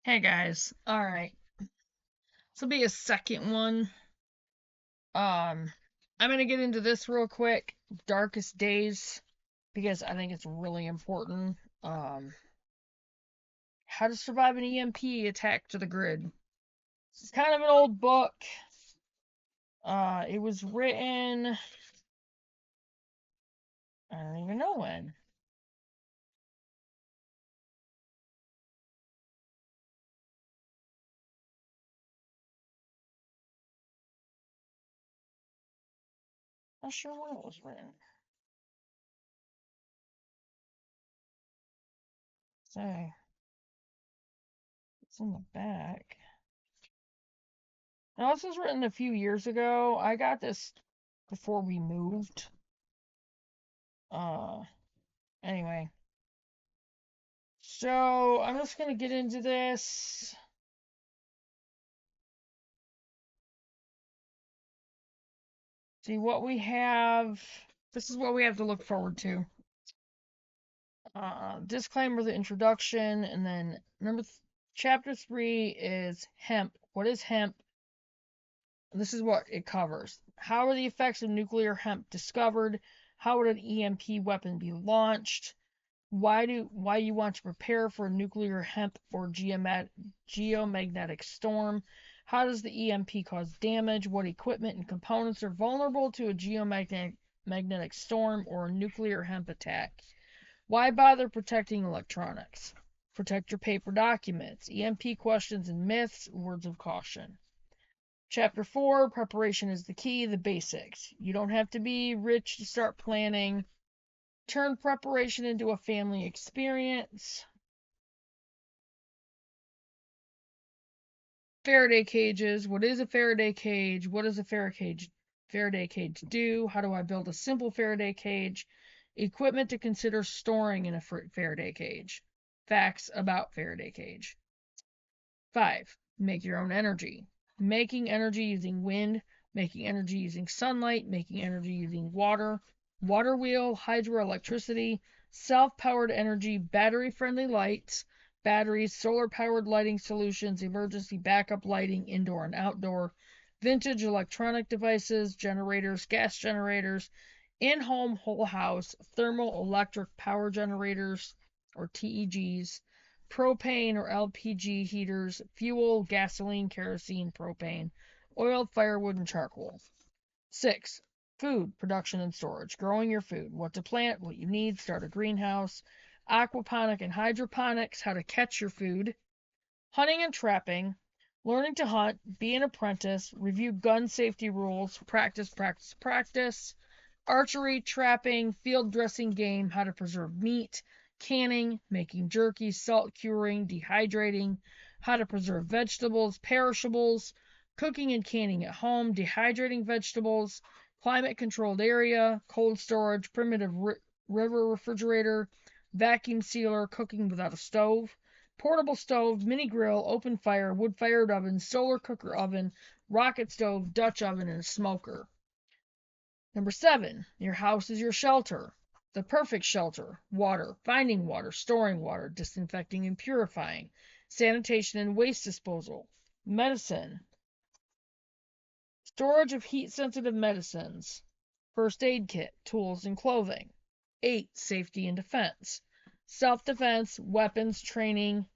Hey guys. All right. This will be a second one. I'm gonna get into this real quick. Darkest days, because I think it's really important. How to survive an EMP attack to the grid. It's kind of an old book. It was written. I don't even know when. Not sure when it was written. So it's in the back. Now this was written a few years ago. I got this before we moved. Uh, anyway. So I'm just gonna get into this. See what we have. This is what we have to look forward to. Disclaimer, the introduction, and then chapter 3 is hemp. What is hemp? This is what it covers. How are the effects of nuclear hemp discovered? How would an EMP weapon be launched? Why you want to prepare for a nuclear hemp or geomagnetic storm? How does the EMP cause damage? What equipment and components are vulnerable to a geomagnetic storm or a nuclear hemp attack? Why bother protecting electronics? Protect your paper documents. EMP questions and myths, words of caution. Chapter 4, preparation is the key, the basics. You don't have to be rich to start planning. Turn preparation into a family experience. Faraday cages. What is a Faraday cage? What does a Faraday cage do? How do I build a simple Faraday cage? Equipment to consider storing in a Faraday cage. Facts about Faraday cage. 5. Make your own energy. Making energy using wind, making energy using sunlight, making energy using water, water wheel, hydroelectricity, self-powered energy, battery-friendly lights, batteries, solar-powered lighting solutions, emergency backup lighting, indoor and outdoor, vintage electronic devices, generators, gas generators, in-home whole house, thermal electric power generators, or TEGs, propane or LPG heaters, fuel, gasoline, kerosene, propane, oil, firewood, and charcoal. 6. Food production and storage. Growing your food. What to plant, what you need, start a greenhouse. Aquaponic and hydroponics, how to catch your food. Hunting and trapping. Learning to hunt, be an apprentice, review gun safety rules, practice, practice, practice. Archery, trapping, field dressing game, how to preserve meat, canning, making jerky, salt curing, dehydrating, how to preserve vegetables, perishables, cooking and canning at home, dehydrating vegetables, climate controlled area, cold storage, primitive river refrigerator, vacuum sealer, cooking without a stove, portable stove, mini grill, open fire, wood fired oven, solar cooker oven, rocket stove, Dutch oven, and a smoker. Number 7, your house is your shelter. The perfect shelter. Water, finding water, storing water, disinfecting and purifying, sanitation and waste disposal, medicine, storage of heat sensitive medicines, first aid kit, tools and clothing. 8, safety and defense. Self defense, weapons, training,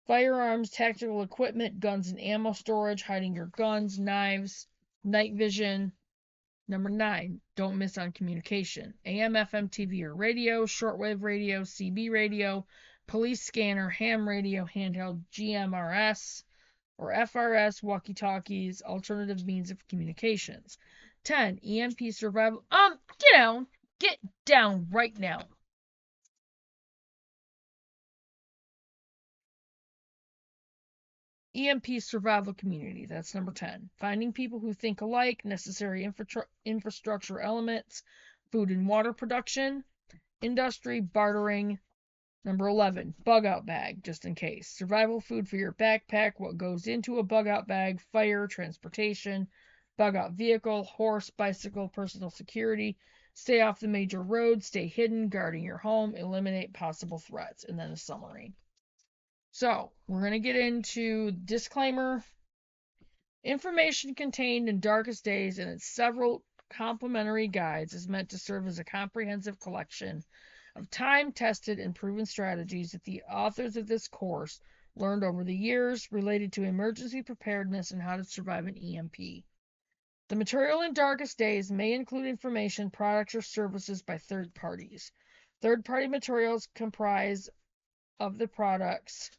firearms, tactical equipment, guns and ammo storage, hiding your guns, knives, night vision. Number 9, don't miss on communication. AM, FM, TV, or radio, shortwave radio, CB radio, police scanner, ham radio, handheld GMRS or FRS, walkie talkies, alternative means of communications. 10, EMP survival. Get down. Get down right now. EMP survival community. That's number 10. Finding people who think alike, necessary infrastructure elements, food and water production, industry, bartering. Number 11, bug out bag, just in case. Survival food for your backpack, what goes into a bug out bag, fire, transportation, bug out vehicle, horse, bicycle, personal security. Stay off the major roads, stay hidden, guarding your home, eliminate possible threats. And then a summary. So, we're going to get into disclaimer. Information contained in Darkest Days and its several complementary guides is meant to serve as a comprehensive collection of time-tested and proven strategies that the authors of this course learned over the years related to emergency preparedness and how to survive an EMP. The material in Darkest Days may include information, products, or services by third parties. Third-party materials comprise of the products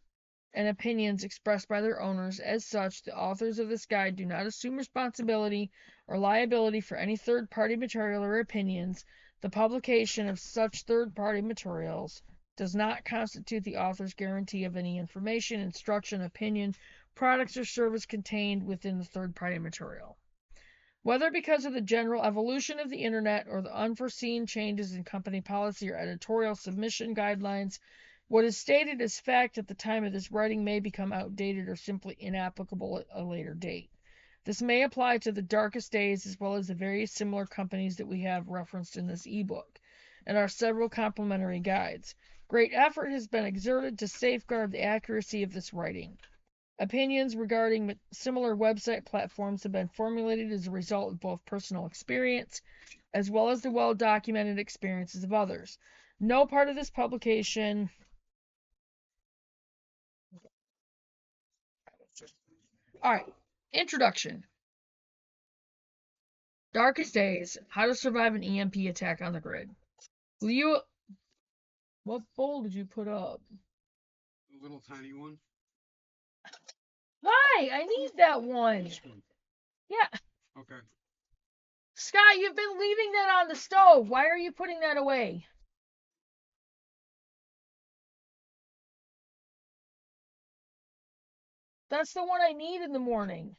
and opinions expressed by their owners. As such, the authors of this guide do not assume responsibility or liability for any third-party material or opinions. The publication of such third-party materials does not constitute the author's guarantee of any information, instruction, opinion, products, or service contained within the third-party material. Whether because of the general evolution of the internet or the unforeseen changes in company policy or editorial submission guidelines, what is stated as fact at the time of this writing may become outdated or simply inapplicable at a later date. This may apply to the Darkest Days as well as the various similar companies that we have referenced in this ebook and our several complementary guides. Great effort has been exerted to safeguard the accuracy of this writing. Opinions regarding similar website platforms have been formulated as a result of both personal experience as well as the well-documented experiences of others. No part of this publication. All right. Introduction. Darkest Days: How to Survive an EMP Attack on the Grid. Will you? What bowl did you put up? A little tiny one. Hi, I need that one. This one. Yeah. Okay. Scott, you've been leaving that on the stove. Why are you putting that away? That's the one I need in the morning.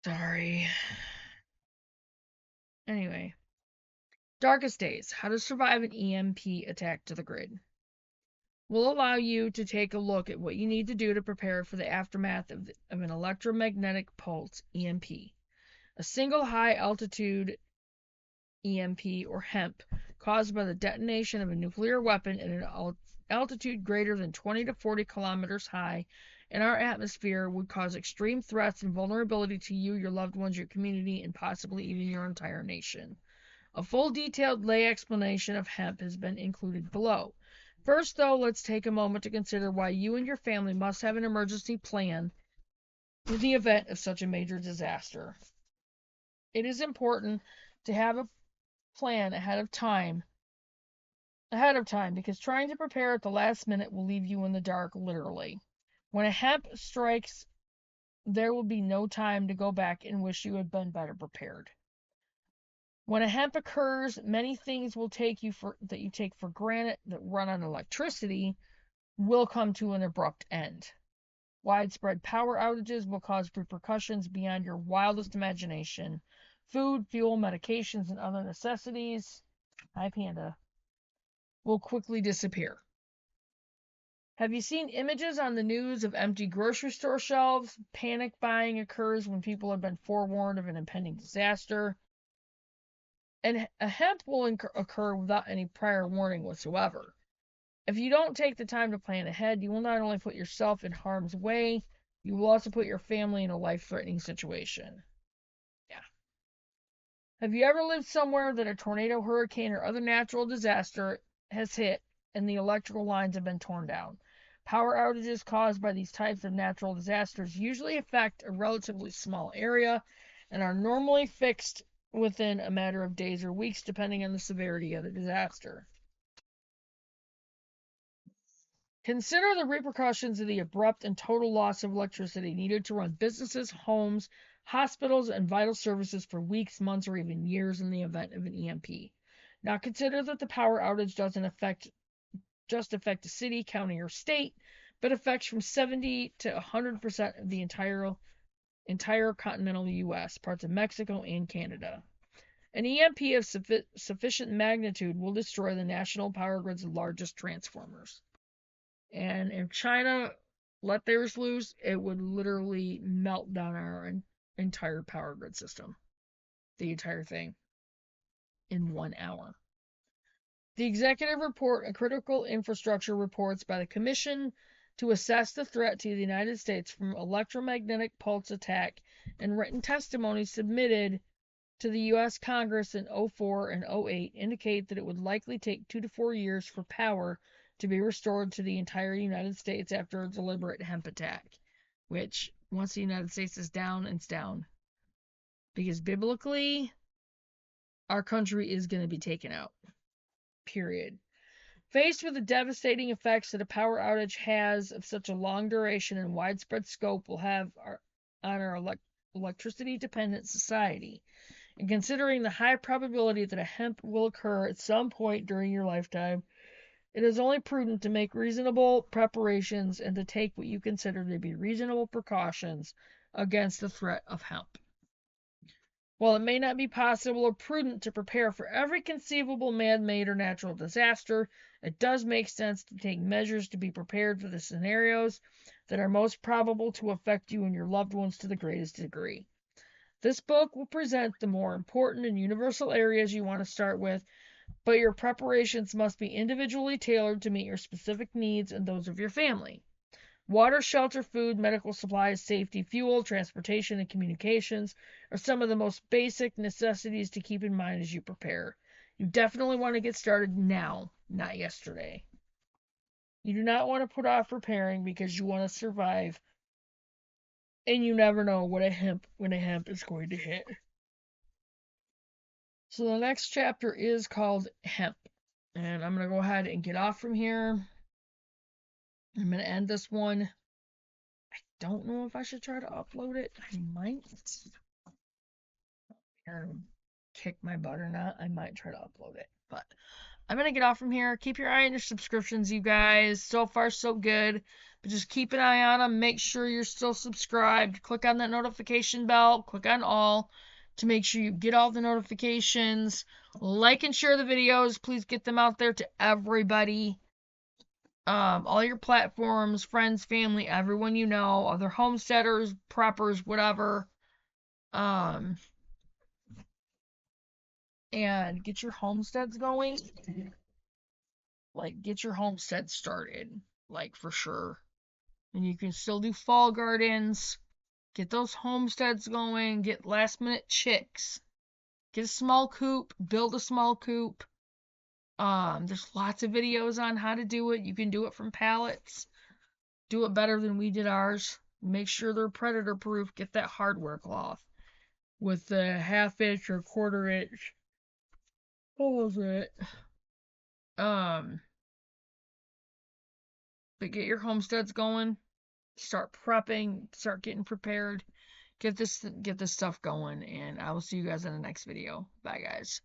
Sorry. Anyway. Darkest Days: How to Survive an EMP Attack to the Grid will allow you to take a look at what you need to do to prepare for the aftermath of an electromagnetic pulse (EMP). A single high-altitude EMP, or HEMP, caused by the detonation of a nuclear weapon at an altitude greater than 20 to 40 kilometers high in our atmosphere would cause extreme threats and vulnerability to you, your loved ones, your community, and possibly even your entire nation. A full detailed lay explanation of hemp has been included below. First, though, let's take a moment to consider why you and your family must have an emergency plan in the event of such a major disaster. It is important to have a plan ahead of time because trying to prepare at the last minute will leave you in the dark, literally. When a hemp strikes, there will be no time to go back and wish you had been better prepared. When a hemp occurs, many things that you take for granted that run on electricity will come to an abrupt end. Widespread power outages will cause repercussions beyond your wildest imagination. Food, fuel, medications, and other necessities, hi Panda, will quickly disappear. Have you seen images on the news of empty grocery store shelves? Panic buying occurs when people have been forewarned of an impending disaster. And a hemp will occur without any prior warning whatsoever. If you don't take the time to plan ahead, you will not only put yourself in harm's way, you will also put your family in a life-threatening situation. Yeah. Have you ever lived somewhere that a tornado, hurricane, or other natural disaster has hit and the electrical lines have been torn down? Power outages caused by these types of natural disasters usually affect a relatively small area and are normally fixed within a matter of days or weeks, depending on the severity of the disaster. Consider the repercussions of the abrupt and total loss of electricity needed to run businesses, homes, hospitals, and vital services for weeks, months, or even years in the event of an EMP. Now consider that the power outage doesn't just affect a city, county, or state, but affects from 70 to 100% of the entire continental U.S., parts of Mexico, and Canada. An EMP of sufficient magnitude will destroy the national power grid's largest transformers. And if China let theirs loose, it would literally melt down our entire power grid system. The entire thing. In 1 hour. The executive report and critical infrastructure reports by the Commission to assess the threat to the United States from electromagnetic pulse attack and written testimony submitted to the U.S. Congress in 04 and 08 indicate that it would likely take 2 to 4 years for power to be restored to the entire United States after a deliberate hemp attack. Which, once the United States is down, it's down. Because biblically, our country is going to be taken out. Period. Faced with the devastating effects that a power outage has of such a long duration and widespread scope will have on our electricity dependent society, and considering the high probability that a hemp will occur at some point during your lifetime, it is only prudent to make reasonable preparations and to take what you consider to be reasonable precautions against the threat of hemp. While it may not be possible or prudent to prepare for every conceivable man-made or natural disaster, it does make sense to take measures to be prepared for the scenarios that are most probable to affect you and your loved ones to the greatest degree. This book will present the more important and universal areas you want to start with, but your preparations must be individually tailored to meet your specific needs and those of your family. Water, shelter, food, medical supplies, safety, fuel, transportation, and communications are some of the most basic necessities to keep in mind as you prepare. You definitely want to get started now, not yesterday. You do not want to put off preparing because you want to survive, and you never know when a hemp is going to hit. So the next chapter is called hemp. And I'm going to go ahead and get off from here. I'm going to end this one. I don't know if I should try to upload it. I might. Kick my butt or not, I might try to upload it. But I'm going to get off from here. Keep your eye on your subscriptions, you guys. So far, so good. But just keep an eye on them. Make sure you're still subscribed. Click on that notification bell. Click on all to make sure you get all the notifications. Like and share the videos. Please get them out there to everybody. All your platforms, friends, family, everyone you know, other homesteaders, preppers, whatever. And get your homesteads going. Like, get your homestead started, like, for sure. And you can still do fall gardens. Get those homesteads going. Get last minute chicks. Get a small coop. Build a small coop. There's lots of videos on how to do it. You can do it from pallets. Do it better than we did ours. Make sure they're predator proof. Get that hardware cloth with the half-inch or quarter-inch. What was it? But get your homesteads going. Start prepping. Start getting prepared. Get this stuff going, and I will see you guys in the next video. Bye, guys.